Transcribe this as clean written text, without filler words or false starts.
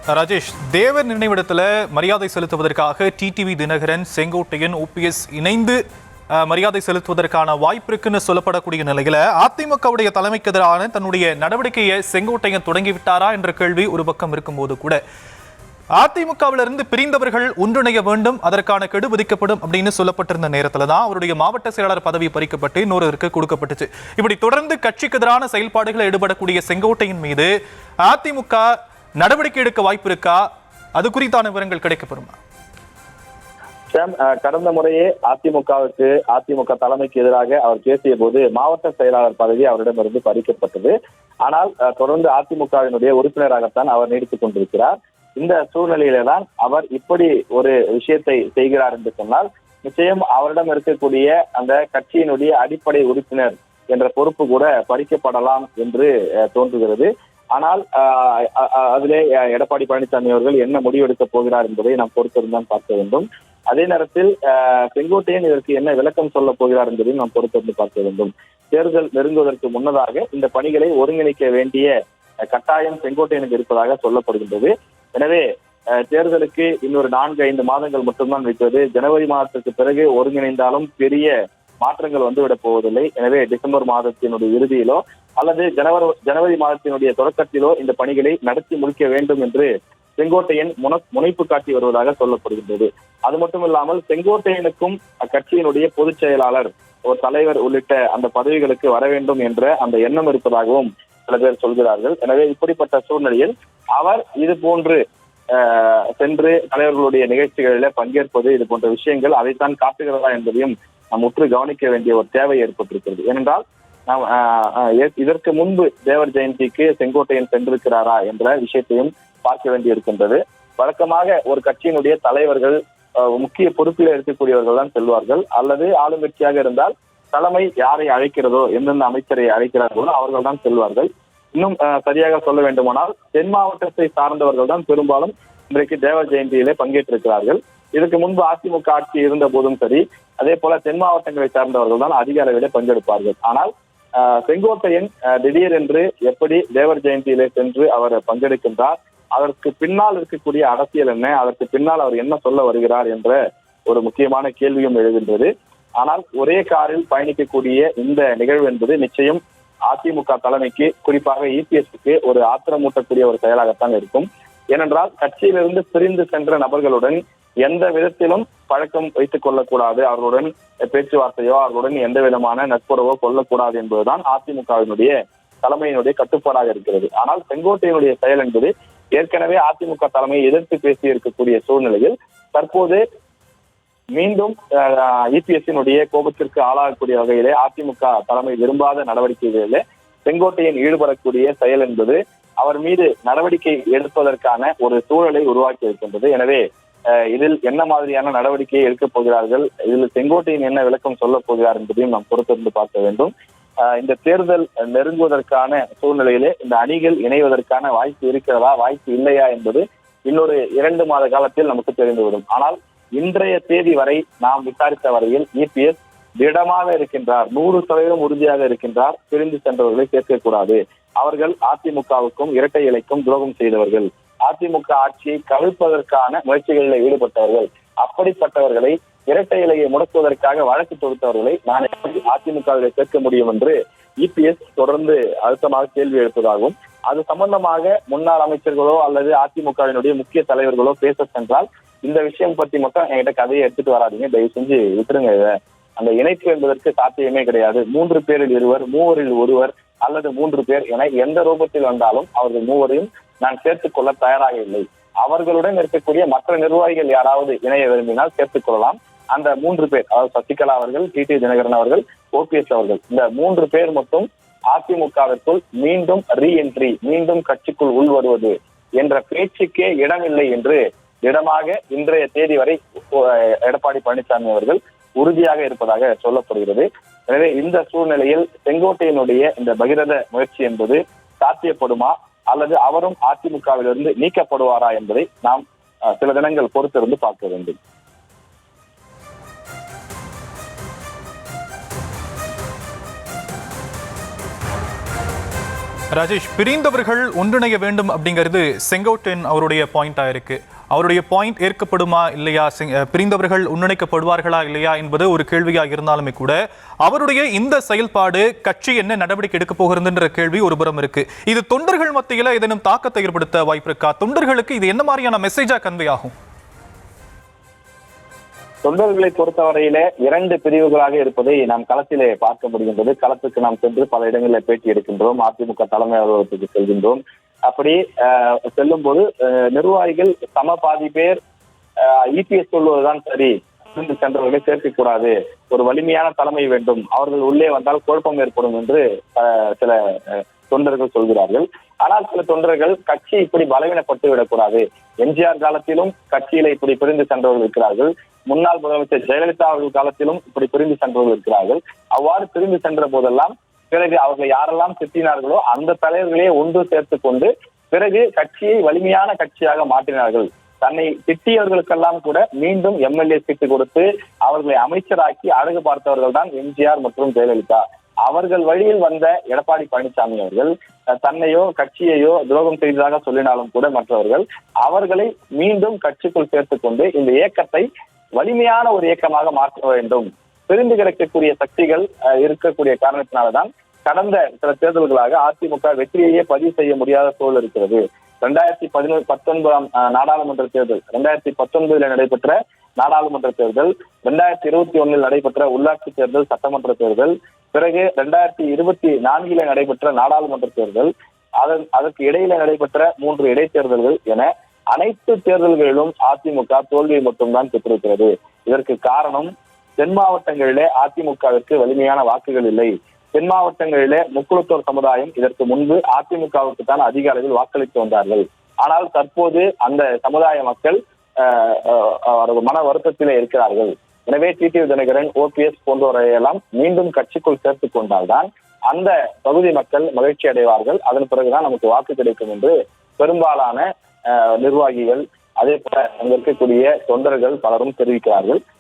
ராஜேஷ், தேவர் நினைவிடத்தில் மரியாதை செலுத்துவதற்காக டிடிவி தினகரன், செங்கோட்டையன், ஓபிஎஸ் இணைந்து மரியாதை செலுத்துவதற்கான வாய்ப்பு இருக்குன்னு சொல்லப்படக்கூடிய நிலையில அதிமுகவுடைய தலைமைக்கு எதிரான தன்னுடைய நடவடிக்கையை செங்கோட்டையன் தொடங்கிவிட்டாரா என்ற கேள்வி ஒரு பக்கம் இருக்கும்போது கூட அதிமுகவிலிருந்து பிரிந்தவர்கள் ஒன்றிணைய வேண்டும், அதற்கான கெடு விதிக்கப்படும் அப்படின்னு சொல்லப்பட்டிருந்த நேரத்துல தான் அவருடைய மாவட்ட செயலாளர் பதவி பறிக்கப்பட்டு இன்னொருவருக்கு கொடுக்கப்பட்டுச்சு. இப்படி தொடர்ந்து கட்சிக்கு எதிரான செயல்பாடுகளை ஈடுபடக்கூடிய செங்கோட்டையன் மீது அதிமுக நடவடிக்கை எடுக்க வாய்ப்பு இருக்கா? அது குறித்தான விவரங்கள் கிடைக்கப்பெறுமா? கடந்த முறையே அதிமுக தலைமைக்கு எதிராக அவர் பேசிய போது மாவட்ட செயலாளர் பதவி அவரிடமிருந்து பறிக்கப்பட்டது. ஆனால் தொடர்ந்து அதிமுகவினுடைய உறுப்பினராகத்தான் அவர் நீடித்துக் கொண்டிருக்கிறார். இந்த சூழ்நிலையில தான் அவர் இப்படி ஒரு விஷயத்தை செய்கிறார் என்று சொன்னால் நிச்சயம் அவரிடம் இருக்கக்கூடிய அந்த கட்சியினுடைய அடிப்படை உறுப்பினர் என்ற பொறுப்பு கூட பறிக்கப்படலாம் என்று தோன்றுகிறது. ஆனால் அதிலே எடப்பாடி பழனிசாமி அவர்கள் என்ன முடிவெடுக்கப் போகிறார் என்பதை நாம் பொறுத்திருந்தான் பார்க்க வேண்டும். அதே நேரத்தில் செங்கோட்டையன் இதற்கு என்ன விளக்கம் சொல்ல போகிறார் என்பதையும் நாம் பொறுத்திருந்து பார்க்க வேண்டும். தேர்தல் நெருங்குவதற்கு முன்னதாக இந்த பணிகளை ஒருங்கிணைக்க வேண்டிய கட்டாயம் செங்கோட்டையனுக்கு இருப்பதாக சொல்லப்படுகின்றது. எனவே தேர்தலுக்கு இன்னொரு 4-5 மாதங்கள் மட்டும்தான் இருக்கிறது. ஜனவரி மாதத்திற்கு பிறகு ஒருங்கிணைந்தாலும் பெரிய மாற்றங்கள் வந்துவிடப் போவதில்லை. எனவே டிசம்பர் மாதத்தினுடைய இறுதியிலோ அல்லது ஜனவரி மாதத்தினுடைய தொடக்கத்திலோ இந்த பணிகளை நடத்தி முடிக்க வேண்டும் என்று செங்கோட்டையன் முனைப்பு காட்டி வருவதாக சொல்லப்படுகின்றது. அது மட்டும் இல்லாமல் செங்கோட்டையனுக்கும் அக்கட்சியினுடைய பொதுச் செயலாளர், ஒரு தலைவர் உள்ளிட்ட அந்த பதவிகளுக்கு வர வேண்டும் என்ற அந்த எண்ணம் இருப்பதாகவும் சில பேர் சொல்கிறார்கள். எனவே இப்படிப்பட்ட சூழ்நிலையில் அவர் இது போன்று சென்று தலைவர்களுடைய நிகழ்ச்சிகளில பங்கேற்பது, இது போன்ற விஷயங்கள் அதைத்தான் காட்டுகிறதா என்பதையும் நாம் உற்று கவனிக்க வேண்டிய ஒரு தேவை ஏற்பட்டிருக்கிறது. ஏனென்றால் நாம் இதற்கு முன்பு தேவர் ஜெயந்திக்கு செங்கோட்டையன் சென்றிருக்கிறாரா என்ற விஷயத்தையும் பார்க்க வேண்டி இருக்கின்றது. வழக்கமாக ஒரு கட்சியினுடைய தலைவர்கள் முக்கிய பொறுப்பில் இருக்கக்கூடியவர்கள் தான் செல்வார்கள். அல்லது ஆளுங்கட்சியாக இருந்தால் தலைமை யாரை அழைக்கிறதோ, எந்தெந்த அமைச்சரை அழைக்கிறார்களோ அவர்கள் தான் செல்வார்கள். இன்னும் சரியாக சொல்ல வேண்டுமானால் தென் மாவட்டத்தை சார்ந்தவர்கள் தான் பெரும்பாலும் இன்றைக்கு தேவர் ஜெயந்தியிலே பங்கேற்றிருக்கிறார்கள். இதற்கு முன்பு அதிமுக ஆட்சி இருந்த போதும் சரி, அதே போல தென் மாவட்டங்களை சார்ந்தவர்கள் தான் அதிக அளவிலே பங்கெடுப்பார்கள். ஆனால் செங்கோட்டையன் திடீரென்று எப்படி தேவர் ஜெயந்தியிலே சென்று அவர் பங்கெடுக்கின்றார், அதற்கு பின்னால் இருக்கக்கூடிய அரசியல் என்ன, அதற்கு பின்னால் அவர் என்ன சொல்ல வருகிறார் என்ற ஒரு முக்கியமான கேள்வியும் எழுகின்றது. ஆனால் ஒரே காரில் பயணிக்கக்கூடிய இந்த நிகழ்வு என்பது நிச்சயம் அதிமுக தலைமைக்கு, குறிப்பாக இபிஎஸ்க்கு ஒரு ஆத்திரமூட்டக்கூடிய ஒரு செயலாகத்தான் இருக்கும். ஏனென்றால் கட்சியிலிருந்து பிரிந்து சென்ற நபர்களுடன் எந்த விதத்திலும் பழக்கம் வைத்துக் கொள்ளக்கூடாது, அவர்களுடன் பேச்சுவார்த்தையோ அவர்களுடன் எந்த விதமான நட்புறவோ கொள்ளக்கூடாது என்பதுதான் அதிமுகவினுடைய தலைமையினுடைய கட்டுப்பாடாக இருக்கிறது. ஆனால் செங்கோட்டையினுடைய செயல் என்பது ஏற்கனவே அதிமுக தலைமையை எதிர்த்து பேசி இருக்கக்கூடிய சூழ்நிலையில் தற்போது மீண்டும் இபிஎஸ்னுடைய கோபத்திற்கு ஆளாகக்கூடிய வகையிலே அதிமுக தலைமை விரும்பாத நடவடிக்கைகளிலே செங்கோட்டையன் ஈடுபடக்கூடிய செயல் என்பது அவர் மீது நடவடிக்கை எடுப்பதற்கான ஒரு சூழலை உருவாக்கி இருக்கின்றது. எனவே இதில் என்ன மாதிரியான நடவடிக்கையை எடுக்கப் போகிறார்கள், இதில் செங்கோட்டையன் என்ன விளக்கம் சொல்ல போகிறார் என்பதையும் நாம் பொறுத்திருந்து பார்க்க வேண்டும். இந்த தேர்தல் நெருங்குவதற்கான சூழ்நிலையிலே இந்த அணிகள் இணைவதற்கான வாய்ப்பு இருக்கிறதா, வாய்ப்பு இல்லையா என்பது இன்னொரு 2 மாத காலத்தில் நமக்கு தெரிந்துவிடும். ஆனால் இன்றைய தேதி வரை நாம் விசாரித்த வரையில் இபிஎஸ் திடமாக இருக்கின்றார், 100% உறுதியாக இருக்கின்றார். பிரிந்து சென்றவர்களை சேர்க்கக்கூடாது, அவர்கள் அதிமுகவுக்கும் இரட்டை இலைக்கும் துரோகம் செய்தவர்கள், அதிமுக ஆட்சியை கவிழ்ப்பதற்கான முயற்சிகளில் ஈடுபட்டவர்கள், அப்படிப்பட்டவர்களை இரட்டை இலையை முடக்குவதற்காக வழக்கு தொடுத்தவர்களை நான் எப்படி அதிமுகவில் சேர்க்க முடியும் என்று இபிஎஸ் தொடர்ந்து அழுத்தமாக கேள்வி எழுப்பதாகவும், அது சம்பந்தமாக முன்னாள் அமைச்சர்களோ அல்லது அதிமுகவினுடைய முக்கிய தலைவர்களோ பேச சென்றால் இந்த விஷயம் பற்றி மட்டும் என்கிட்ட கதையை எடுத்துட்டு வராதிங்க, தயவு செஞ்சு விட்டுருங்க, அந்த இணைப்பு என்பதற்கு சாத்தியமே கிடையாது. 3 பேரில் 2, 3 ஒருவர் அல்லது 3 பேர் என எந்த ரூபத்தில் வந்தாலும் அவர்கள் 3ஐயும் நான் சேர்த்துக் கொள்ள தயாராக இல்லை. அவர்களுடன் இருக்கக்கூடிய மற்ற நிர்வாகிகள் யாராவது இணைய விரும்பினால் சேர்த்துக் கொள்ளலாம். அந்த 3 பேர், அதாவது சசிகலா அவர்கள், டிடி தினகரன் அவர்கள், ஓபிஎஸ் அவர்கள், இந்த 3 பேர் மட்டும் அதிமுகவிற்குள் மீண்டும் ரீஎன்ட்ரி, மீண்டும் கட்சிக்குள் உள்வருவது என்ற பேச்சுக்கே இடமில்லை என்று திடமாக இன்றைய தேதி வரை எடப்பாடி பழனிசாமி அவர்கள் உறுதியாக இருப்பதாக சொல்லப்படுகிறது. எனவே இந்த சூழ்நிலையில் செங்கோட்டையனுடைய இந்த பகிரத முயற்சி என்பது சாத்தியப்படுமா அல்லது அவரும் அதிமுகவிலிருந்து நீக்கப்படுவாரா என்பதை நாம் சில தினங்கள் பொறுத்திருந்து பார்க்க வேண்டும். ராஜேஷ், பிரிந்தவர்கள் ஒன்றிணைய வேண்டும் அப்படிங்கிறது செங்கோட்டையன் அவருடைய பாயிண்டா இருக்கு. அவருடைய பாயிண்ட் ஏற்கப்படுமா இல்லையா, பிரிந்தவர்கள் ஒன்றிணைக்கப்படுவார்களா இல்லையா என்பது ஒரு கேள்வியா இருந்தாலுமே கூட அவருடைய இந்த செயல்பாடு கட்சி என்ன நடவடிக்கை எடுக்க போகிறதுன்ற கேள்வி ஒரு புறம் இருக்கு. இது தொண்டர்கள் மத்தியில் ஏதேனும் தாக்கத்தை ஏற்படுத்த வாய்ப்பு இருக்கா? தொண்டர்களுக்கு இது என்ன மாதிரியான மெசேஜா கன்வே ஆகும்? தொண்டர்களை பொறுத்தவரையிலே இரண்டு பிரிவுகளாக இருப்பதை நாம் களத்திலே பார்க்க முடிகின்றது. களத்துக்கு நாம் சென்று பல இடங்களில் பேட்டி எடுக்கின்றோம், அதிமுக தலைமை அலுவலகத்துக்கு செல்கின்றோம். அப்படி செல்லும் போது நிர்வாகிகள் சம பாதி பேர் இபிஎஸ் சொல்வதுதான் சரி, சென்றவர்களை சேர்க்கக்கூடாது, ஒரு வலிமையான தலைமை வேண்டும், அவர்கள் உள்ளே வந்தால் குழப்பம் ஏற்படும் என்று சில தொண்டர்கள் சொல்கிறார்கள். ஆனால் சில தொண்டர்கள் கட்சி இப்படி பலவீனப்பட்டு விடக்கூடாது, எம்ஜிஆர் காலத்திலும் கட்சியில இப்படி பிரிந்து சென்றவர்கள் இருக்கிறார்கள், முன்னாள் முதலமைச்சர் ஜெயலலிதா அவர்கள் காலத்திலும் இப்படி பிரிந்து சென்றவர்கள் இருக்கிறார்கள். அவ்வாறு பிரிந்து சென்ற போதெல்லாம் பிறகு அவர்கள் யாரெல்லாம் திட்டினார்களோ அந்த தலைவர்களே ஒன்று சேர்த்து கொண்டு பிறகு கட்சியை வலிமையான கட்சியாக மாற்றினார்கள். தன்னை திட்டியவர்களுக்கெல்லாம் கூட மீண்டும் எம்எல்ஏ சீட்டு கொடுத்து அவர்களை அமைச்சராக்கி அழகு பார்த்தவர்கள் தான் எம்ஜிஆர் மற்றும் ஜெயலலிதா. அவர்கள் வழியில் வந்த எடப்பாடி பழனிசாமி அவர்கள் தன்னையோ கட்சியையோ துரோகம் செய்ததாக சொல்லினாலும் கூட மற்றவர்கள் அவர்களை மீண்டும் கட்சிக்குள் சேர்த்துக் கொண்டு இந்த இயக்கத்தை வலிமையான ஒரு இயக்கமாக மாற்ற வேண்டும். பிரிந்து கிடக்கக்கூடிய சக்திகள் இருக்கக்கூடிய காரணத்தினால்தான் கடந்த சில தேர்தல்களாக அதிமுக வெற்றியையே பதிவு செய்ய முடியாத சூழல் இருக்கிறது. 2019 நாடாளுமன்ற தேர்தல், 2019 நடைபெற்ற நாடாளுமன்ற தேர்தல், 2021 நடைபெற்ற உள்ளாட்சி தேர்தல், சட்டமன்ற தேர்தல், பிறகு 2024 நடைபெற்ற நாடாளுமன்ற தேர்தல், அதற்கு இடையில நடைபெற்ற 3 இடைத்தேர்தல்கள் என அனைத்து தேர்தல்களிலும் அதிமுக தோல்வியை மட்டும்தான் பெற்றிருக்கிறது. இதற்கு காரணம் தென் மாவட்டங்களிலே அதிமுகவிற்கு வலிமையான வாக்குகள் இல்லை. தென் மாவட்டங்களிலே முக்குளத்தோர் சமுதாயம் இதற்கு முன்பு அதிமுகவுக்கு தான் அதிக அளவில் வாக்களித்து வந்தார்கள். ஆனால் தற்போது அந்த சமுதாய மக்கள் மன வருத்தத்திலே இருக்கிறார்கள். எனவே டிடிவி தினகரன், ஓபிஎஸ் போன்றவரையெல்லாம் மீண்டும் கட்சிக்குள் சேர்த்துக் கொண்டால்தான் அந்த பகுதி மக்கள் மகிழ்ச்சி அடைவார்கள். அதன் பிறகுதான் நமக்கு வாக்கு கிடைக்கும் என்று பெரும்பாலான நிர்வாகிகள், அதே போல அங்க இருக்கக்கூடிய தொண்டர்கள் பலரும் தெரிவிக்கிறார்கள்.